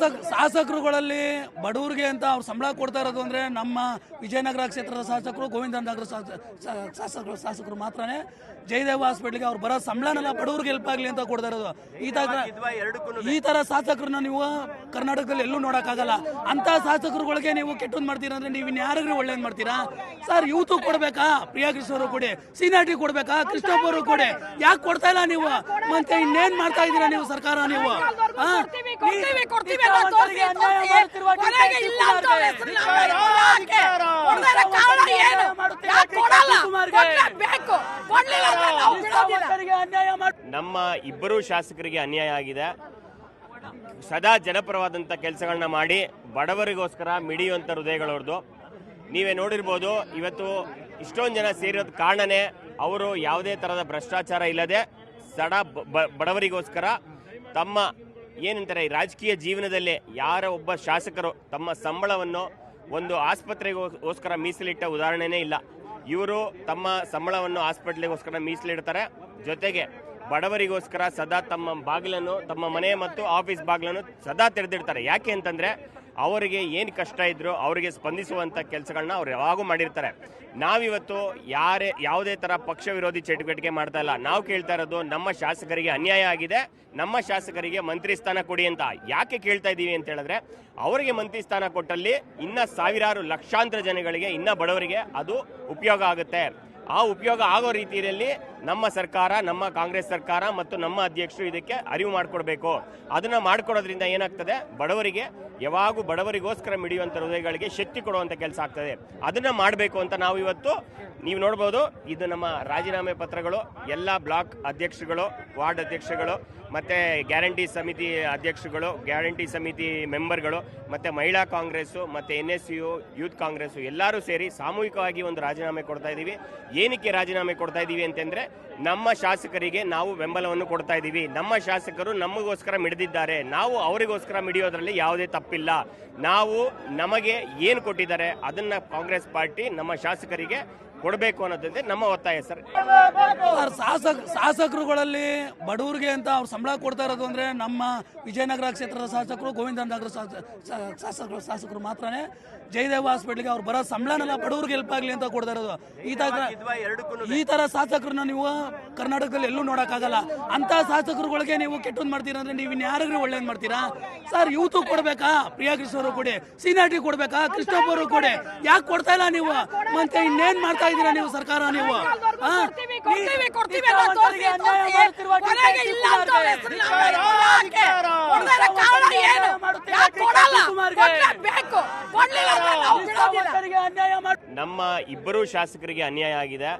Sir ಶಾಸಕರುಗಳಲ್ಲಿ ಬಡವರಿಗೆ ಅಂತ ಅವ್ರು ಸಂಬಳ ಕೊಡ್ತಾ ಇರೋದು ಅಂದ್ರೆ ನಮ್ಮ ವಿಜಯನಗರ ಕ್ಷೇತ್ರದ ಶಾಸಕರು, ಗೋವಿಂದನಗರ ಶಾಸಕರು ಮಾತ್ರನೇ. ಜಯದೇವ ಹಾಸ್ಪಿಟ್ಲಿಗೆ ಅವ್ರು ಬರೋ ಸಂಬಳನೆಲ್ಲ ಬಡವರಿಗೆ ಹೆಲ್ಪ್ ಆಗಲಿ ಅಂತ ಕೊಡ್ತಾ ಇರೋದು. ಈ ತರ ಶಾಸಕರನ್ನ ನೀವು ಕರ್ನಾಟಕದಲ್ಲಿ ಎಲ್ಲೂ ನೋಡಕ್ಕಾಗಲ್ಲ. ಅಂತ ಶಾಸಕರುಗಳಿಗೆ ನೀವು ಕೆಟ್ಟದ್ ಮಾಡ್ತೀರಾ ಅಂದ್ರೆ ನೀವು ಇನ್ಯಾರಿಗೂ ಒಳ್ಳೇದ್ ಮಾಡ್ತೀರಾ ಸರ್? ಯೂತ್ ಕೊಡ್ಬೇಕಾ? ಪ್ರಿಯಾ ಕೃಷ್ಣ ಅವರು ಕೊಡಿ, ಸೀನಾಟಿ ಕೊಡ್ಬೇಕಾ? ಕೃಷ್ಣಪ್ಪ ಅವರು ಕೊಡಿ. ಯಾಕೆ ಕೊಡ್ತಾ ಇಲ್ಲ ನೀವು? ಮತ್ತೆ ಇನ್ನೇನ್ ಮಾಡ್ತಾ ಇದ್ದೀರಾ ನೀವು ಸರ್ಕಾರ? ನೀವು ನಮ್ಮ ಇಬ್ಬರು ಶಾಸಕರಿಗೆ ಅನ್ಯಾಯ ಆಗಿದೆ. ಸದಾ ಜನಪರವಾದಂಥ ಕೆಲಸಗಳನ್ನ ಮಾಡಿ ಬಡವರಿಗೋಸ್ಕರ ಮಿಡಿಯುವಂಥ ಹೃದಯಗಳವ್ರದ್ದು. ನೀವೇ ನೋಡಿರ್ಬೋದು, ಇವತ್ತು ಇಷ್ಟೊಂದು ಜನ ಸೇರಿರೋದ್ ಕಾರಣನೇ ಅವರು ಯಾವುದೇ ಥರದ ಭ್ರಷ್ಟಾಚಾರ ಇಲ್ಲದೆ ಸದಾ ಬಡವರಿಗೋಸ್ಕರ ತಮ್ಮ ಏನಂತಾರೆ ರಾಜಕೀಯ ಜೀವನದಲ್ಲಿ ಯಾರ ಒಬ್ಬ ಶಾಸಕರು ತಮ್ಮ ಸಂಬಳವನ್ನು ಒಂದು ಆಸ್ಪತ್ರೆಗೋಸ್ಕರ ಮೀಸಲಿಟ್ಟ ಉದಾಹರಣೆನೇ ಇಲ್ಲ. ಇವರು ತಮ್ಮ ಸಂಬಳವನ್ನು ಹಾಸ್ಪಿಟ್ಲಿಗೋಸ್ಕರ ಮೀಸಲಿಡ್ತಾರೆ. ಜೊತೆಗೆ ಬಡವರಿಗೋಸ್ಕರ ಸದಾ ತಮ್ಮ ಬಾಗಿಲನ್ನು, ತಮ್ಮ ಮನೆ ಮತ್ತು ಆಫೀಸ್ ಬಾಗಿಲನ್ನು ಸದಾ ತೆರೆದಿಡ್ತಾರೆ. ಯಾಕೆ ಅಂತಂದರೆ ಅವರಿಗೆ ಏನು ಕಷ್ಟ ಇದ್ರೂ ಅವರಿಗೆ ಸ್ಪಂದಿಸುವಂಥ ಕೆಲಸಗಳನ್ನ ಅವ್ರು ಯಾವಾಗೂ ಮಾಡಿರ್ತಾರೆ. ನಾವಿವತ್ತು ಯಾವುದೇ ಥರ ಪಕ್ಷ ವಿರೋಧಿ ಚಟುವಟಿಕೆ ಮಾಡ್ತಾ ಇಲ್ಲ. ನಾವು ಕೇಳ್ತಾ ಇರೋದು ನಮ್ಮ ಶಾಸಕರಿಗೆ ಅನ್ಯಾಯ ಆಗಿದೆ, ನಮ್ಮ ಶಾಸಕರಿಗೆ ಮಂತ್ರಿ ಸ್ಥಾನ ಕೊಡಿ ಅಂತ. ಯಾಕೆ ಕೇಳ್ತಾ ಇದ್ದೀವಿ ಅಂತ ಹೇಳಿದ್ರೆ, ಅವರಿಗೆ ಮಂತ್ರಿ ಸ್ಥಾನ ಕೊಟ್ಟಲ್ಲಿ ಇನ್ನ ಸಾವಿರಾರು ಲಕ್ಷಾಂತರ ಜನಗಳಿಗೆ, ಇನ್ನ ಬಡವರಿಗೆ ಅದು ಉಪಯೋಗ ಆಗುತ್ತೆ. ಆ ಉಪಯೋಗ ಆಗೋ ರೀತಿಯಲ್ಲಿ ನಮ್ಮ ಸರ್ಕಾರ, ನಮ್ಮ ಕಾಂಗ್ರೆಸ್ ಸರ್ಕಾರ ಮತ್ತು ನಮ್ಮ ಅಧ್ಯಕ್ಷರು ಇದಕ್ಕೆ ಅರಿವು ಮಾಡಿಕೊಡ್ಬೇಕು. ಅದನ್ನ ಮಾಡಿಕೊಡೋದ್ರಿಂದ ಏನಾಗ್ತದೆ, ಬಡವರಿಗೆ ಯಾವಾಗೂ ಬಡವರಿಗೋಸ್ಕರ ಮಿಡಿಯುವಂಥ ಹೃದಯಗಳಿಗೆ ಶಕ್ತಿ ಕೊಡುವಂಥ ಕೆಲಸ ಆಗ್ತದೆ. ಅದನ್ನ ಮಾಡಬೇಕು ಅಂತ ನಾವು ಇವತ್ತು ನೀವು ನೋಡ್ಬೋದು. ಇದು ನಮ್ಮ ರಾಜೀನಾಮೆ ಪತ್ರಗಳು. ಎಲ್ಲ ಬ್ಲಾಕ್ ಅಧ್ಯಕ್ಷರುಗಳು, ವಾರ್ಡ್ ಅಧ್ಯಕ್ಷರುಗಳು, ಮತ್ತೆ ಗ್ಯಾರಂಟಿ ಸಮಿತಿ ಅಧ್ಯಕ್ಷರುಗಳು, ಗ್ಯಾರಂಟಿ ಸಮಿತಿ ಮೆಂಬರ್ಗಳು, ಮತ್ತೆ ಮಹಿಳಾ ಕಾಂಗ್ರೆಸ್ಸು, ಮತ್ತೆ NSU ಯೂತ್ ಕಾಂಗ್ರೆಸ್ಸು ಎಲ್ಲರೂ ಸೇರಿ ಸಾಮೂಹಿಕವಾಗಿ ಒಂದು ರಾಜೀನಾಮೆ ಕೊಡ್ತಾ ಇದ್ದೀವಿ. ಏನಕ್ಕೆ ರಾಜೀನಾಮೆ ಕೊಡ್ತಾ ಇದ್ದೀವಿ ಅಂತಂದ್ರೆ, ನಮ್ಮ ಶಾಸಕರಿಗೆ ನಾವು ಬೆಂಬಲವನ್ನು ಕೊಡ್ತಾ ಇದ್ದೀವಿ. ನಮ್ಮ ಶಾಸಕರು ನಮಗೋಸ್ಕರ ಮಿಡಿದಿದ್ದಾರೆ, ನಾವು ಅವರಿಗೋಸ್ಕರ ಮಿಡಿಯೋದ್ರಲ್ಲಿ ಯಾವುದೇ ತಪ್ಪಿಲ್ಲ. ನಮಗೆ ಏನು ಕೊಟ್ಟಿದ್ದಾರೆ ಅದನ್ನ ಕಾಂಗ್ರೆಸ್ ಪಾರ್ಟಿ ನಮ್ಮ ಶಾಸಕರಿಗೆ ಕೊಡಬೇಕು ಅನ್ನೋದಂತೆ ನಮ್ಮ ಒತ್ತಾಯ ಸರ್. ಶಾಸಕರುಗಳಲ್ಲಿ ಬಡವರಿಗೆ ಅಂತ ಅವ್ರು ಸಂಬಳ ಕೊಡ್ತಾ ಇರೋದು ಅಂದ್ರೆ ನಮ್ಮ ವಿಜಯನಗರ ಕ್ಷೇತ್ರದ ಶಾಸಕರು, ಗೋವಿಂದನಗರ ಶಾಸಕರು ಮಾತ್ರನೇ. ಜಯದೇವ ಹಾಸ್ಪಿಟ್ಲಿಗೆ ಅವ್ರು ಬರೋ ಸಂಬಳನೆಲ್ಲ ಬಡವರಿಗೆ ಹೆಲ್ಪ್ ಆಗಲಿ ಅಂತ ಕೊಡ್ತಾ ಇರೋದು. ಈ ತರ ಶಾಸಕರನ್ನ ನೀವು ಕರ್ನಾಟಕದಲ್ಲಿ ಎಲ್ಲೂ ನೋಡಕ್ಕಾಗಲ್ಲ. ಅಂತ ಶಾಸಕರುಗಳಿಗೆ ನೀವು ಕೆಟ್ಟದ್ ಮಾಡ್ತೀರಾ ಅಂದ್ರೆ ನೀವು ಇನ್ಯಾರಿಗೂ ಒಳ್ಳೇದ್ ಮಾಡ್ತೀರಾ ಸರ್? ಯೂತ್ ಕೊಡ್ಬೇಕಾ? ಪ್ರಿಯಾ ಕೃಷ್ಣ ಅವರು ಕೊಡಿ, ಸೀನಾಟಿ ಕೊಡ್ಬೇಕಾ? ಕೃಷ್ಣಪ್ಪ ಅವರು ಕೊಡಿ. ಯಾಕೆ ಕೊಡ್ತಾ ಇಲ್ಲ ನೀವು? ಮತ್ತೆ ಇನ್ನೇನ್ ಮಾಡ್ತಾ ಇದ್ದೀರಾ ನೀವು ಸರ್ಕಾರ? ನೀವು ನಮ್ಮ ಇಬ್ಬರು ಶಾಸಕರಿಗೆ ಅನ್ಯಾಯ ಆಗಿದೆ.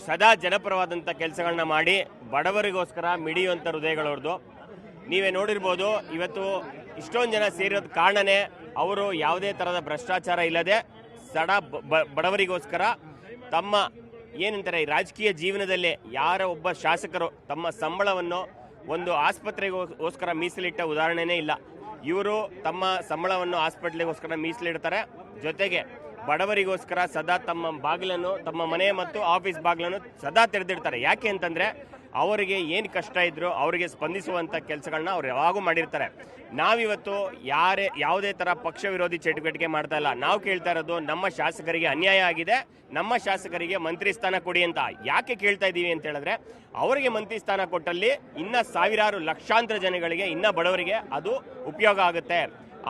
ಸದಾ ಜನಪರವಾದಂಥ ಕೆಲಸಗಳನ್ನ ಮಾಡಿ ಬಡವರಿಗೋಸ್ಕರ ಮಿಡಿಯುವಂಥ ಹೃದಯಗಳವ್ರದ್ದು. ನೀವೇ ನೋಡಿರ್ಬೋದು, ಇವತ್ತು ಇಷ್ಟೊಂದು ಜನ ಸೇರಿರೋದ್ ಕಾರಣನೇ ಅವರು ಯಾವುದೇ ಥರದ ಭ್ರಷ್ಟಾಚಾರ ಇಲ್ಲದೆ ಸದಾ ಬಡವರಿಗೋಸ್ಕರ ತಮ್ಮ ಏನಂತಾರೆ ರಾಜಕೀಯ ಜೀವನದಲ್ಲಿ ಯಾರ ಒಬ್ಬ ಶಾಸಕರು ತಮ್ಮ ಸಂಬಳವನ್ನು ಒಂದು ಆಸ್ಪತ್ರೆಗೋಸ್ಕರ ಮೀಸಲಿಟ್ಟ ಉದಾಹರಣೆನೇ ಇಲ್ಲ. ಇವರು ತಮ್ಮ ಸಂಬಳವನ್ನು ಹಾಸ್ಪಿಟ್ಲಿಗೋಸ್ಕರ ಮೀಸಲಿಡ್ತಾರೆ. ಜೊತೆಗೆ ಬಡವರಿಗೋಸ್ಕರ ಸದಾ ತಮ್ಮ ಬಾಗಿಲನ್ನು, ತಮ್ಮ ಮನೆ ಮತ್ತು ಆಫೀಸ್ ಬಾಗಿಲನ್ನು ಸದಾ ತೆರೆದಿಡ್ತಾರೆ. ಯಾಕೆ ಅಂತಂದ್ರೆ ಅವರಿಗೆ ಏನು ಕಷ್ಟ ಇದ್ರೂ ಅವರಿಗೆ ಸ್ಪಂದಿಸುವಂಥ ಕೆಲಸಗಳನ್ನ ಅವ್ರು ಯಾವಾಗೂ ಮಾಡಿರ್ತಾರೆ. ನಾವಿವತ್ತು ಯಾವುದೇ ಥರ ಪಕ್ಷ ವಿರೋಧಿ ಚಟುವಟಿಕೆ ಮಾಡ್ತಾ ಇಲ್ಲ. ನಾವು ಕೇಳ್ತಾ ಇರೋದು ನಮ್ಮ ಶಾಸಕರಿಗೆ ಅನ್ಯಾಯ ಆಗಿದೆ, ನಮ್ಮ ಶಾಸಕರಿಗೆ ಮಂತ್ರಿ ಸ್ಥಾನ ಕೊಡಿ ಅಂತ. ಯಾಕೆ ಕೇಳ್ತಾ ಇದ್ದೀವಿ ಅಂತ ಹೇಳಿದ್ರೆ, ಅವರಿಗೆ ಮಂತ್ರಿ ಸ್ಥಾನ ಕೊಟ್ಟಲ್ಲಿ ಇನ್ನ ಸಾವಿರಾರು ಲಕ್ಷಾಂತರ ಜನಗಳಿಗೆ, ಇನ್ನ ಬಡವರಿಗೆ ಅದು ಉಪಯೋಗ ಆಗುತ್ತೆ.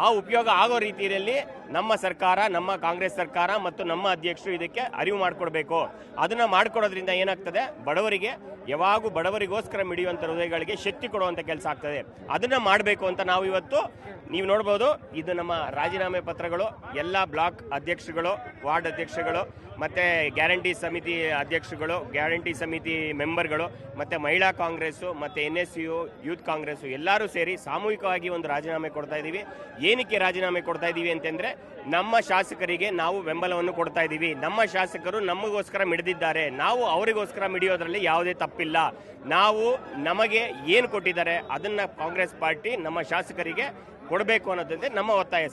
ಆ ಉಪಯೋಗ ಆಗೋ ರೀತಿಯಲ್ಲಿ ನಮ್ಮ ಸರ್ಕಾರ, ನಮ್ಮ ಕಾಂಗ್ರೆಸ್ ಸರ್ಕಾರ ಮತ್ತು ನಮ್ಮ ಅಧ್ಯಕ್ಷರು ಇದಕ್ಕೆ ಅರಿವು ಮಾಡಿಕೊಡ್ಬೇಕು. ಅದನ್ನ ಮಾಡಿಕೊಡೋದ್ರಿಂದ ಏನಾಗ್ತದೆ, ಬಡವರಿಗೆ ಯಾವಾಗೂ ಬಡವರಿಗೋಸ್ಕರ ಮಿಡಿಯುವಂಥ ಹೃದಯಗಳಿಗೆ ಶಕ್ತಿ ಕೊಡುವಂಥ ಕೆಲಸ ಆಗ್ತದೆ. ಅದನ್ನ ಮಾಡಬೇಕು ಅಂತ ನಾವು ಇವತ್ತು ನೀವು ನೋಡ್ಬೋದು. ಇದು ನಮ್ಮ ರಾಜೀನಾಮೆ ಪತ್ರಗಳು. ಎಲ್ಲ ಬ್ಲಾಕ್ ಅಧ್ಯಕ್ಷರುಗಳು, ವಾರ್ಡ್ ಅಧ್ಯಕ್ಷರುಗಳು, ಮತ್ತೆ ಗ್ಯಾರಂಟಿ ಸಮಿತಿ ಅಧ್ಯಕ್ಷರುಗಳು, ಗ್ಯಾರಂಟಿ ಸಮಿತಿ ಮೆಂಬರ್ಗಳು, ಮತ್ತೆ ಮಹಿಳಾ ಕಾಂಗ್ರೆಸ್ಸು, ಮತ್ತೆ NSU ಯೂತ್ ಕಾಂಗ್ರೆಸ್ಸು ಎಲ್ಲರೂ ಸೇರಿ ಸಾಮೂಹಿಕವಾಗಿ ಒಂದು ರಾಜೀನಾಮೆ ಕೊಡ್ತಾ ಇದ್ದೀವಿ. ಏನಕ್ಕೆ ರಾಜೀನಾಮೆ ಕೊಡ್ತಾ ಇದ್ದೀವಿ ಅಂತಂದ್ರೆ, ನಮ್ಮ ಶಾಸಕರಿಗೆ ನಾವು ಬೆಂಬಲವನ್ನು ಕೊಡ್ತಾ ಇದ್ದೀವಿ. ನಮ್ಮ ಶಾಸಕರು ನಮಗೋಸ್ಕರ ಮಿಡಿದಿದ್ದಾರೆ, ನಾವು ಅವರಿಗೋಸ್ಕರ ಮಿಡಿಯೋದ್ರಲ್ಲಿ ಯಾವುದೇ ತಪ್ಪಿಲ್ಲ. ನಮಗೆ ಏನು ಕೊಟ್ಟಿದ್ದಾರೆ ಅದನ್ನ ಕಾಂಗ್ರೆಸ್ ಪಾರ್ಟಿ ನಮ್ಮ ಶಾಸಕರಿಗೆ ಕೊಡಬೇಕು ಅನ್ನೋದಂತೆ ನಮ್ಮ ಒತ್ತಾಯ ಸರ್.